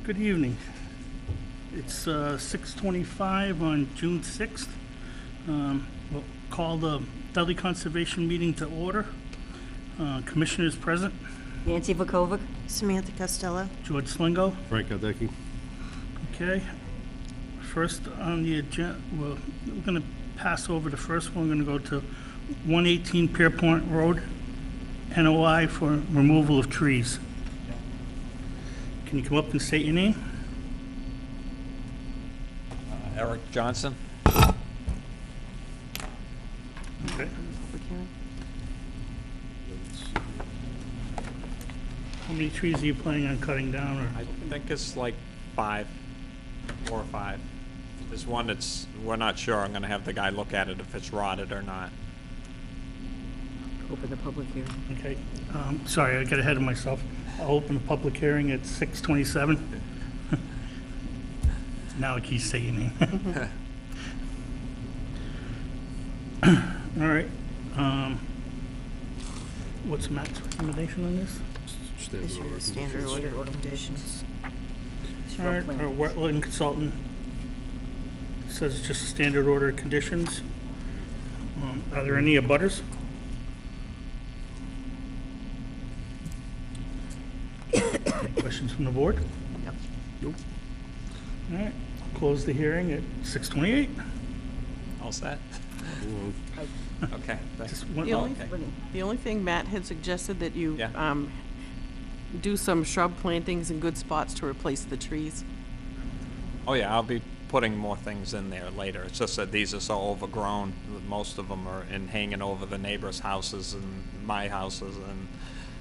Good evening. It's 6:25 on June 6th. We'll call the Dudley Conservation meeting to order. Commissioners present, Nancy Vukovic. Samantha Costello. George Slingo. Frank Gadecki. Okay. First on the agenda, we're going to pass over the first one. We're going to go to 118 Pierpont Road, NOI for removal of trees. Can you come up and state your name? Eric Johnson. Okay. How many trees are you planning on cutting down? Or I think it's like 4 or 5. There's one that's, we're not sure. I'm gonna have the guy look at it if it's rotted or not. Open the public hearing. Okay. Sorry, I got ahead of myself. I'll open the public hearing at 6:27. Now I can say your name. All right. What's Matt's recommendation on this? Issue of standard order conditions. All right, our wetland consultant says it's just a standard order of conditions. Are there any abutters? Questions from the board? Yep. Nope. All right, close the hearing at 6:28. All set? Okay. thanks. Just one- The only thing Matt had suggested that you Yeah. do some shrub plantings in good spots to replace the trees. Oh yeah, I'll be putting more things in there later. It's just that these are so overgrown. Most of them are hanging over the neighbors' houses and my houses, and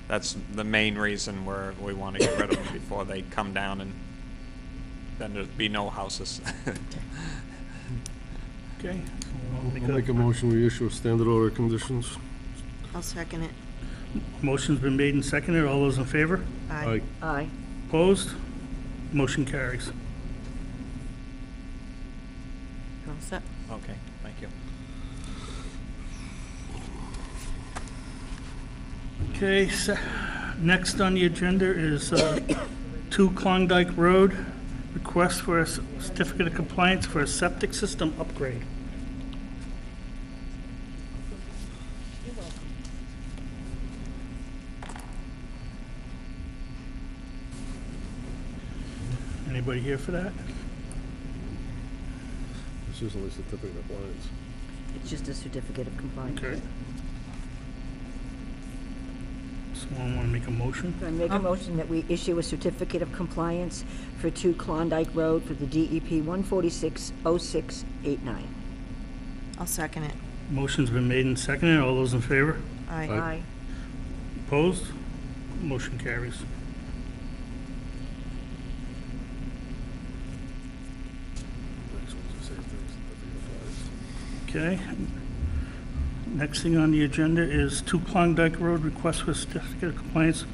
that's the main reason we want to get rid of them before they come down, and then there'd be no houses. Okay. I'll make a motion, we issue a standard order of conditions. I'll second it. Motion's been made and seconded. All those in favor? Aye. Aye. Opposed? Motion carries. All set? Okay, thank you. Okay, next on the agenda is 2 Klondike Road, request for a certificate of compliance for a septic system upgrade. Anybody here for that? This is only certificate of compliance. It's just a certificate of compliance. Okay. Someone want to make a motion? I make a motion that we issue a certificate of compliance for 2 Klondike Road for the DEP 1460689. I'll second it. Motion's been made and seconded. All those in favor? Aye. Aye. Opposed? Motion carries. Next one's the same thing, certificate of compliance. Okay. Next thing on the agenda is 2 Klondike Road, request for certificate of compliance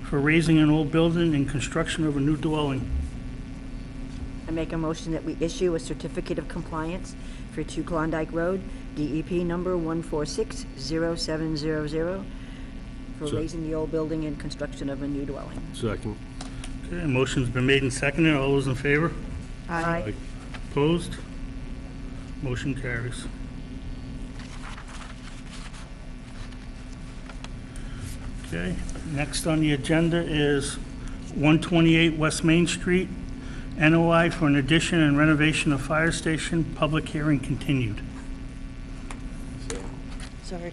for raising an old building and construction of a new dwelling. I make a motion that we issue a certificate of compliance for 2 Klondike Road, DEP number 1460700, for Sure. raising the old building and construction of a new dwelling. Second. Okay, motion's been made and seconded. All those in favor? Aye. Opposed? Motion carries. Okay, next on the agenda is 128 West Main Street, NOI for an addition and renovation of fire station, public hearing continued. Sorry.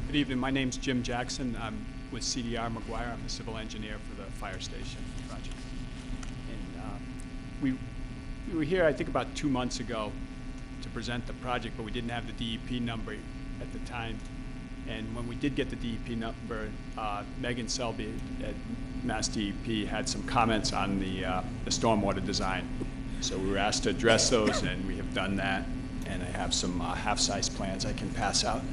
Good evening. My name's Jim Jackson. I'm with CDR McGuire. I'm a civil engineer for the fire station project. And we were here, I think, about 2 months ago to present the project, but we didn't have the DEP number at the time. And when we did get the DEP number, Megan Selby at Mass DEP had some comments on the stormwater design. So we were asked to address those, and we have done that. And I have some half-size plans I can pass out.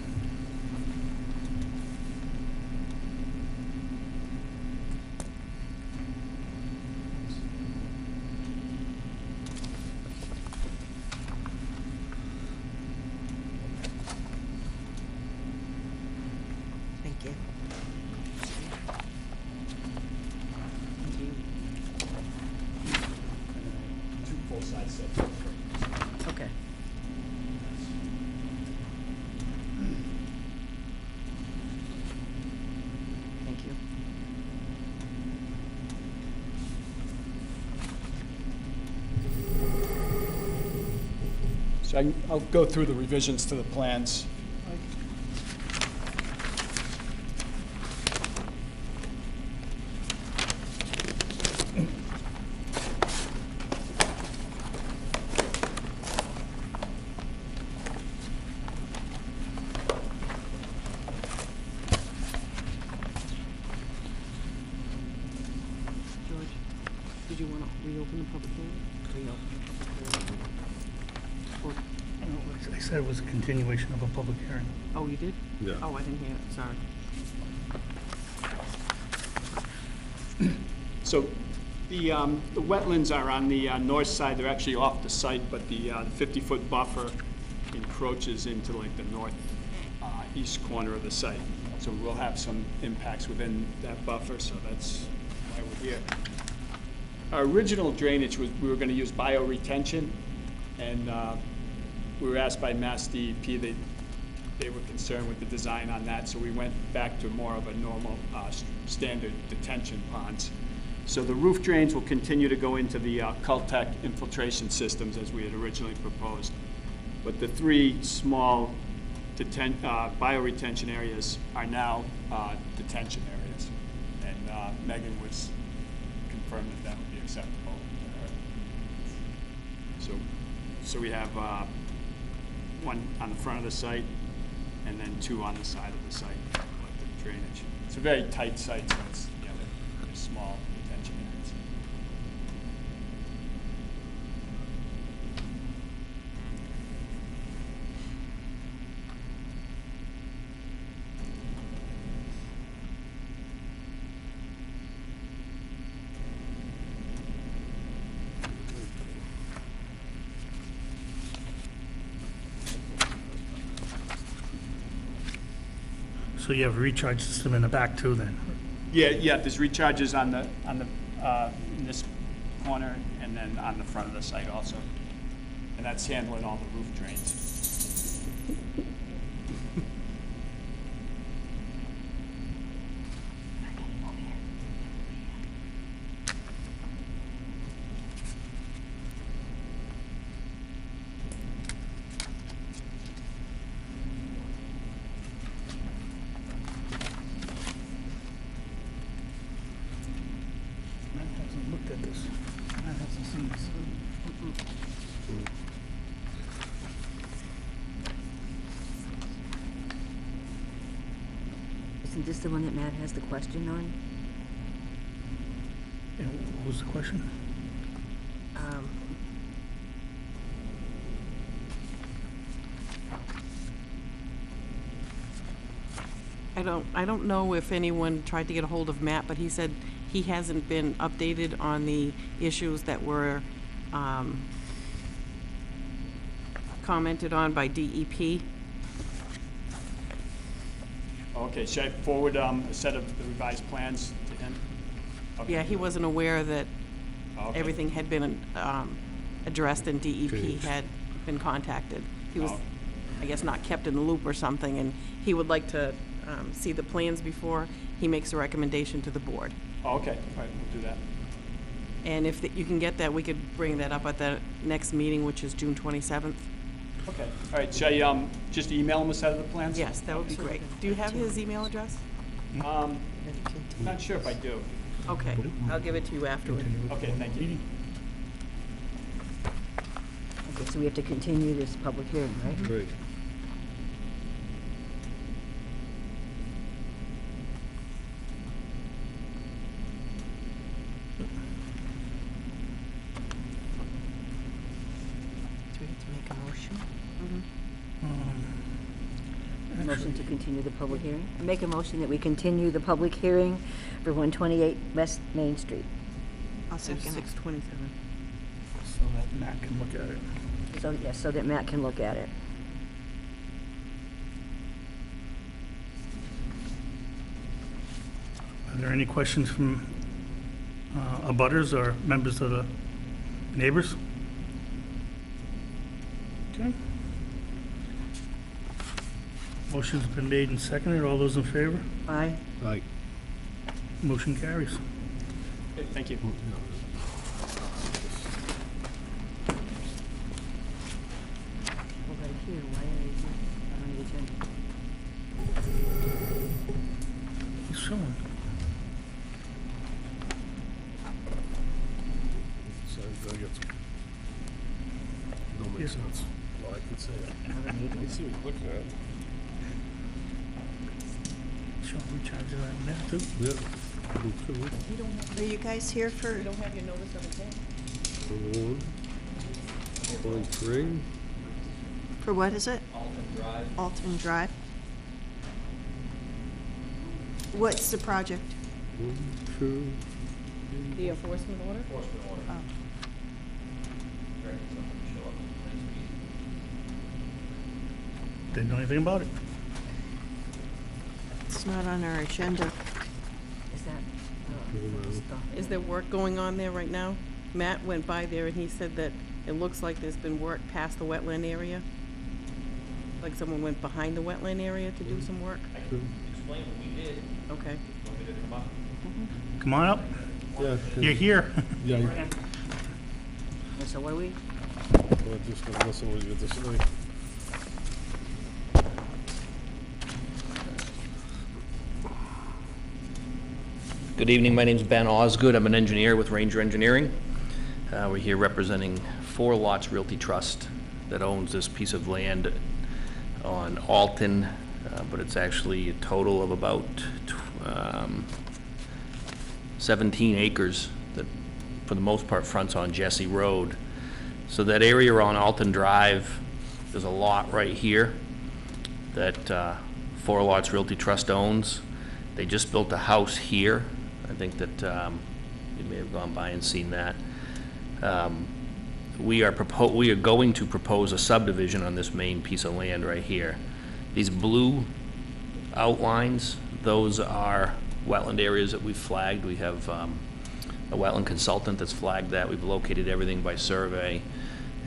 So I'll go through the revisions to the plans. George, did you want to reopen the public hearing? Or- I said it was a continuation of a public hearing. Oh, you did? Yeah. Oh, I didn't hear it, sorry. So the wetlands are on the north side, they're actually off the site, but the 50-foot buffer encroaches into like the north east corner of the site. So we'll have some impacts within that buffer, so that's why we're here. Our original drainage was, we were gonna use bioretention, and we were asked by Mass DEP, they were concerned with the design on that, so we went back to more of a normal, standard detention ponds. So the roof drains will continue to go into the Caltech infiltration systems as we had originally proposed. But the three small bioretention areas are now detention areas. And Megan was confirmed that that would be acceptable to her. So we have one on the front of the site, and then two on the side of the site, collective drainage. It's a very tight site, so it's, you know, they're small detention areas. So you have a recharge system in the back too then? Yeah, there's recharges on the, in this corner, and then on the front of the site also. And that's handling all the roof drains. Matt hasn't looked at this. Matt hasn't seen this. Isn't this the one that Matt has the question on? And what was the question? I don't know if anyone tried to get a hold of Matt, but he said he hasn't been updated on the issues that were commented on by DEP. Okay, should I forward a set of the revised plans to him? Okay. Yeah, he wasn't aware that Okay. everything had been addressed and DEP Changed. had been contacted. He was, Oh. I guess, not kept in the loop or something, and he would like to see the plans before he makes a recommendation to the board. Oh, okay, all right, we'll do that. And if you can get that, we could bring that up at the next meeting, which is June 27th. Okay, all right, should I just email him a set of the plans? Yes, that would be great. Do you have his email address? I'm not sure if I do. Okay, I'll give it to you afterward. Okay, thank you. Okay, so we have to continue this public hearing, right? Great. Do we have to make a motion? Motion to continue the public hearing. I make a motion that we continue the public hearing for 128 West Main Street. I'll second it. 627. So that Matt can look at it. So, yes, so that Matt can look at it. Are there any questions from abutters or members of the neighbors? Okay. Motion's been made and seconded. All those in favor? Aye. Aye. Motion carries. Okay, thank you. here, why are they not on the agenda? He's showing. So I guess, don't make sense. Well, I can say it. Now they need to Let's see what you're looking at. Show him charge of that now, too. Yeah. Me too. Are you guys here for, You don't have your notice of intent? 1.3. for what is it? Alton Drive. What's the project? 1, 2. The enforcement order? Oh. Didn't know anything about it. It's not on our agenda. Is that, stuff? Is there work going on there right now? Matt went by there and he said that it looks like there's been work past the wetland area. Like someone went behind the wetland area to do some work? Explain what we did. Okay. Want me to come up? Come on up. Yeah. You're here. Yeah, you So what are we? well, just gonna listen what you got to say. Good evening, my name's Ben Osgood. I'm an engineer with Ranger Engineering. We're here representing Four Lots Realty Trust that owns this piece of land on Alton, but it's actually a total of about 17 acres that, for the most part, fronts on Jesse Road. So that area on Alton Drive, there's a lot right here that Four Lots Realty Trust owns. They just built a house here. I think that you may have gone by and seen that. We are going to propose a subdivision on this main piece of land right here. These blue outlines, those are wetland areas that we've flagged. We have a wetland consultant that's flagged that. We've located everything by survey,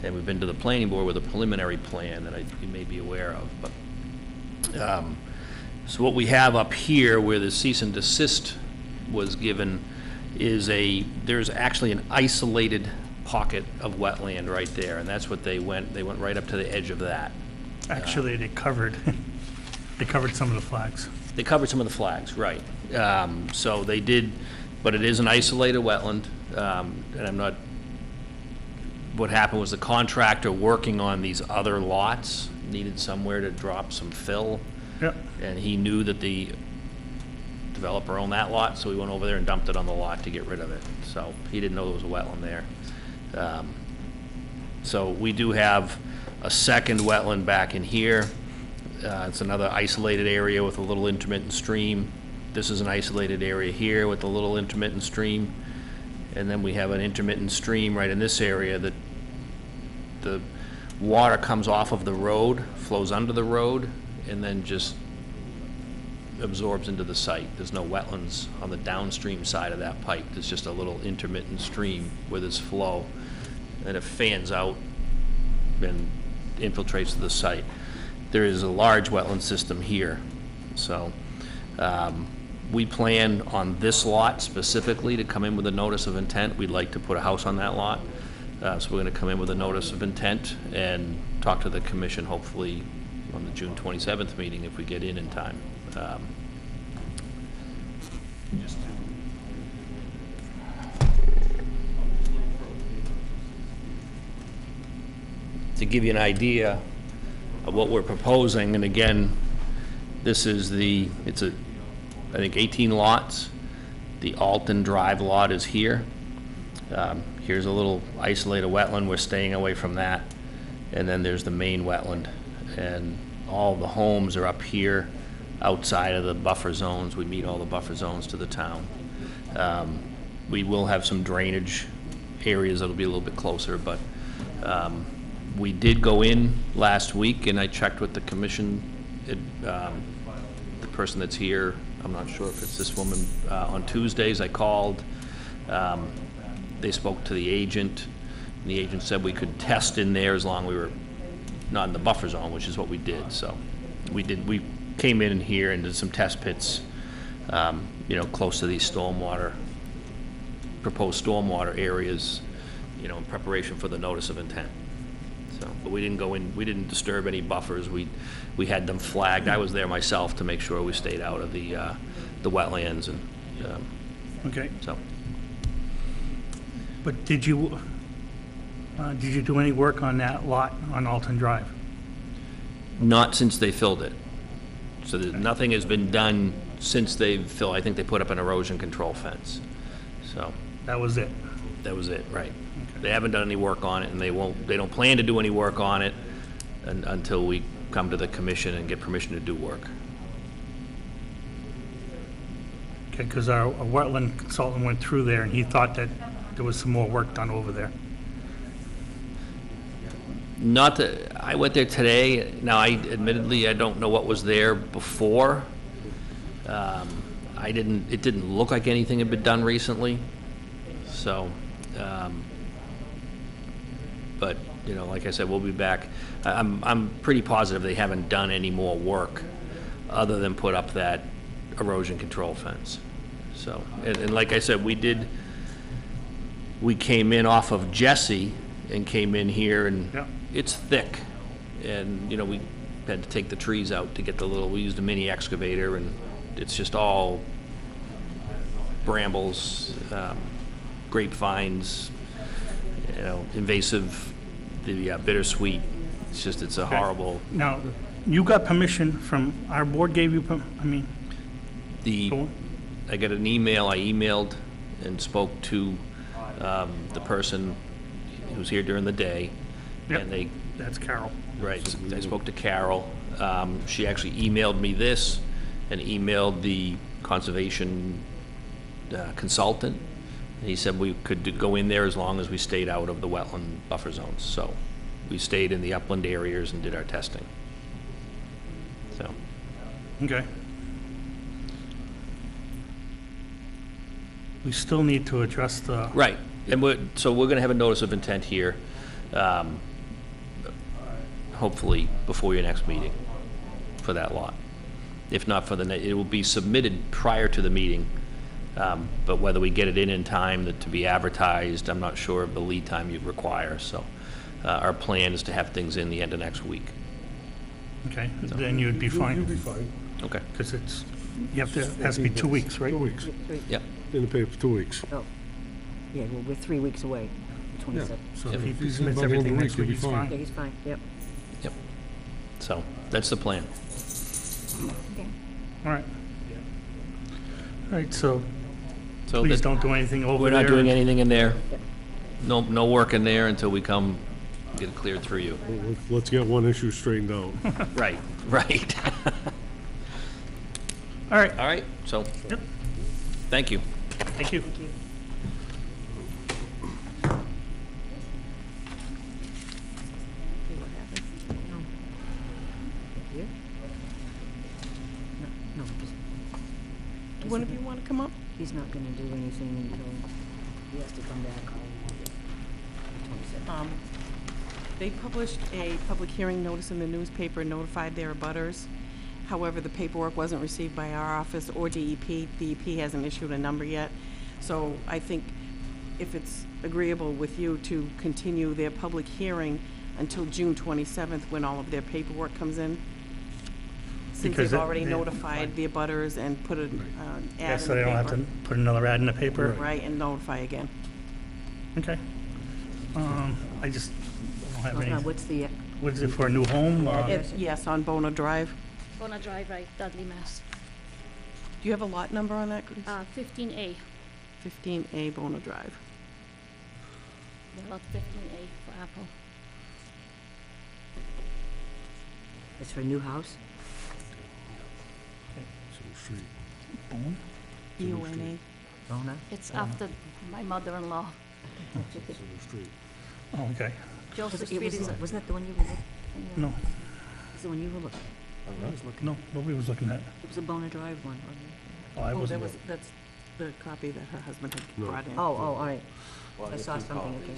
and we've been to the planning board with a preliminary plan that you may be aware of. But so what we have up here, where the cease and desist was given, is there's actually an isolated pocket of wetland right there, and that's what they went right up to the edge of that. Actually, they covered some of the flags. They covered some of the flags, right. So they did, but it is an isolated wetland, and I'm not, what happened was the contractor working on these other lots needed somewhere to drop some fill, Yep. and he knew that the developer owned that lot, so he went over there and dumped it on the lot to get rid of it. So he didn't know there was a wetland there. So we do have a second wetland back in here. It's another isolated area with a little intermittent stream. This is an isolated area here with a little intermittent stream. And then we have an intermittent stream right in this area that the water comes off of the road, flows under the road, and then just absorbs into the site. There's no wetlands on the downstream side of that pipe. There's just a little intermittent stream with its flow, and it fans out and infiltrates the site. There is a large wetland system here. So we plan on this lot specifically to come in with a notice of intent. We'd like to put a house on that lot. So we're going to come in with a notice of intent and talk to the commission hopefully on the June 27th meeting if we get in time. To give you an idea of what we're proposing, and again, this is it's I think 18 lots. The Alton Drive lot is here. Here's a little isolated wetland. We're staying away from that. And then there's the main wetland. And all the homes are up here outside of the buffer zones. We meet all the buffer zones to the town. We will have some drainage areas that'll be a little bit closer, but we did go in last week and I checked with the commission, the person that's here, I'm not sure if it's this woman, on Tuesdays I called. They spoke to the agent, and the agent said we could test in there as long as we were not in the buffer zone, which is what we did. So we came in here and did some test pits, close to these proposed stormwater areas, in preparation for the notice of intent. So, but we didn't go in, we didn't disturb any buffers. We had them flagged. I was there myself to make sure we stayed out of the wetlands and, Okay, so. but did you do any work on that lot on Alton Drive? Not since they filled it. So nothing has been done since they've filled. I think they put up an erosion control fence. So That was it? that was it, right. They haven't done any work on it, and they don't plan to do any work on it until we come to the commission and get permission to do work. Okay, because our wetland consultant went through there, and he thought that there was some more work done over there. Not that, I went there today. Now, admittedly, I don't know what was there before. It didn't look like anything had been done recently. So, but, you know, like I said, we'll be back. I'm pretty positive they haven't done any more work other than put up that erosion control fence. So, and like I said, we came in off of Jesse and came in here, and Yeah. it's thick. And, you know, we had to take the trees out to get we used a mini excavator, and it's just all brambles, grapevines, you know, invasive, the bittersweet. It's a horrible, Now, you got permission from, our board gave you, the, Go on. I got an email, I emailed and spoke to the person who was here during the day. Yep. And they, that's Carol. right, I spoke to Carol. She actually emailed me this and emailed the conservation consultant. He said we could go in there as long as we stayed out of the wetland buffer zones. So we stayed in the upland areas and did our testing. So, Okay. We still need to address the, right, and so we're gonna have a notice of intent here, hopefully before your next meeting for that lot. If not for it will be submitted prior to the meeting, but whether we get it in time to be advertised, I'm not sure of the lead time you require, so our plan is to have things in the end of next week. okay, then you'd be You'll fine, be fine. Okay. because you have to, it has to be 2 weeks, right? 2 weeks. Yep. In the paper for 2 weeks. Oh, yeah, well, we're 3 weeks away, Yeah. 27. So if Yep. he If he's submits involved in everything the next week, week, he'll he's be fine. Yeah, fine. he's fine, yep. Yep. So that's the plan. Okay. All right. All right, so So please that- don't do anything over We're there. not doing anything in there. No work in there until we come get it cleared through you. Well, let's get one issue straightened out. Right, right. All right, All right, so, yep, thank you. thank you. See what happens? No. Here? No, just, One of you want to come up? he's not gonna do anything until he has to come back. 27. They published a public hearing notice in the newspaper, notified their abutters. However, the paperwork wasn't received by our office or DEP. DEP hasn't issued a number yet. So I think if it's agreeable with you to continue their public hearing until June 27th, when all of their paperwork comes in, since Because they've it- already they- notified the abutters and put an Yeah, ad in so the they don't have paper. to put another ad in the paper? Right, and notify again. Okay. I just don't have any, What's the, what is it, for a new home? Yes, on Bona Drive. On a drive right, Dudley, Mass. Do you have a lot number on that, Grace? 15A, 15A Bona Drive. lot 15A for Apple. it's for a new house? Street. EONA. Bona? It's after my mother-in-law. Street. Oh, okay. Joseph It Street was, is, wasn't that the one you were looking? No, It's the one you were looking, no, nobody was looking at it. it was a Bona Drive one, wasn't it? Oh, I Oh, wasn't. that's the copy that her husband had No. brought in. Oh, all right. I saw something, okay.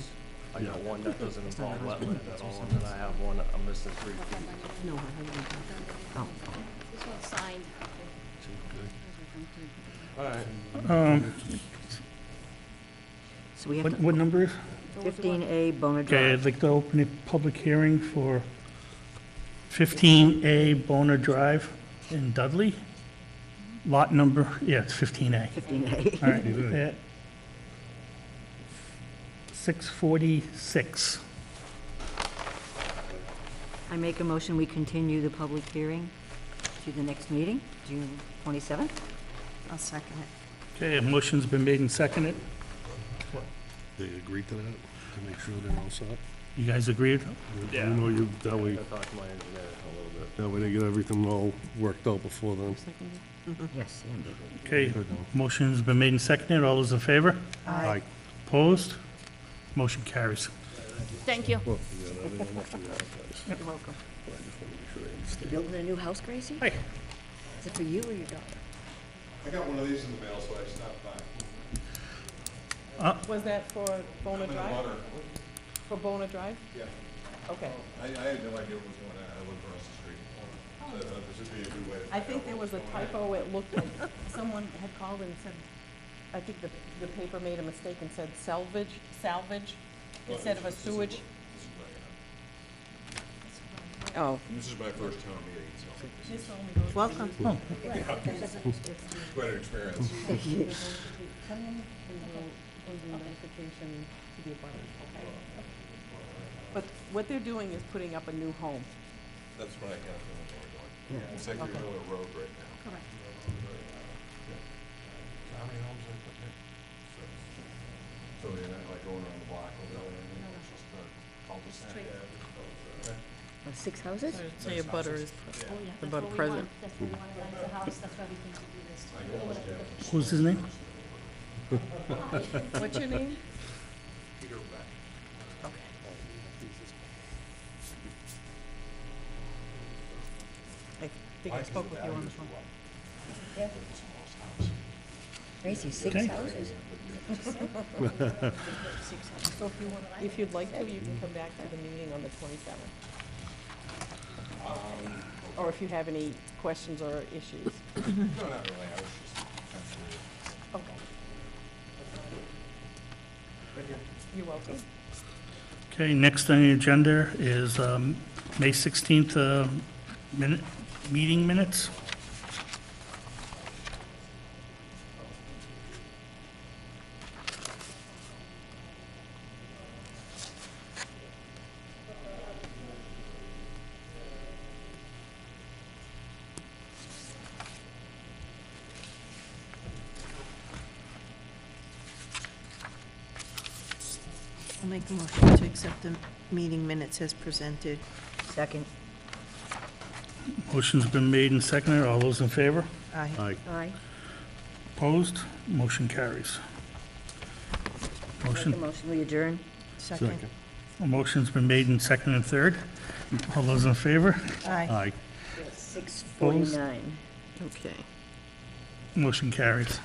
I got one that doesn't It's not involve her husband, wetland it's at her all, son. and then I have one, I'm missing 3 feet. No, her husband brought that. Oh, this one's signed. All right. Um, so we have to, what number is? The 15A Bona Okay, Drive. I'd like to open a public hearing for 15A Bona Drive in Dudley. Lot number, yeah, it's 15A. 15A. All right, yeah. 646. I make a motion, we continue the public hearing to the next meeting, June 27th. I'll second it. Okay, a motion's been made and seconded. They agreed to that, to make sure they're all set? You guys agreed? You know, you, that way, I talked to my engineer a little bit. that way they get everything all worked out before then. Yes, indeed. Okay, motion's been made and seconded. All those in favor? Aye. Opposed? Motion carries. Thank you. Well, yeah, that ain't enough for that, guys. You're welcome. I just wanna make sure they You understand. building a new house, Gracie? Hi. Is it for you or your daughter? I got one of these in the mail, so I stopped by. Was that for Bona Drive? Water. For Bona Drive? Yeah. Okay. I had no idea what was going on. I live across the street. This would be a good way to. I think there was a typo. It looked like someone had called and said, I think the paper made a mistake and said salvage, instead of a sewage. Oh. This is my first town meeting, so This only goes to Welcome. it's quite an experience. Come in and we'll do notification to the abutters, okay? But what they're doing is putting up a new home. That's what I kind of feel like we're doing. It's like we're doing a road right now. Correct. How many homes are put in? So you're not like going around the block over there? It's just a cul-de-sac. Oh, 6 houses? Say a butter is, Oh, yeah, The that's butt what we present. want. That's what we want, like the house, that's why we think we do this. Who's his name? what's your name? Peter Beck. I think I spoke with you on the phone. Gracie, 6 Okay. houses? So if you'd like to, you can come back to the meeting on the 27th. Or if you have any questions or issues. No, not really. I was just kind of curious. Okay. You're welcome. Okay, next on the agenda is May 16th meeting minutes. I'll make a motion to accept the meeting minutes as presented. Second. Motion's been made and seconded. All those in favor? Aye. Aye. Aye. Opposed? Motion carries. Make a Motion, motion, we adjourn? Second. a motion's been made and seconded and third. All those in favor? Aye. Aye. 6:49. Okay. Motion carries.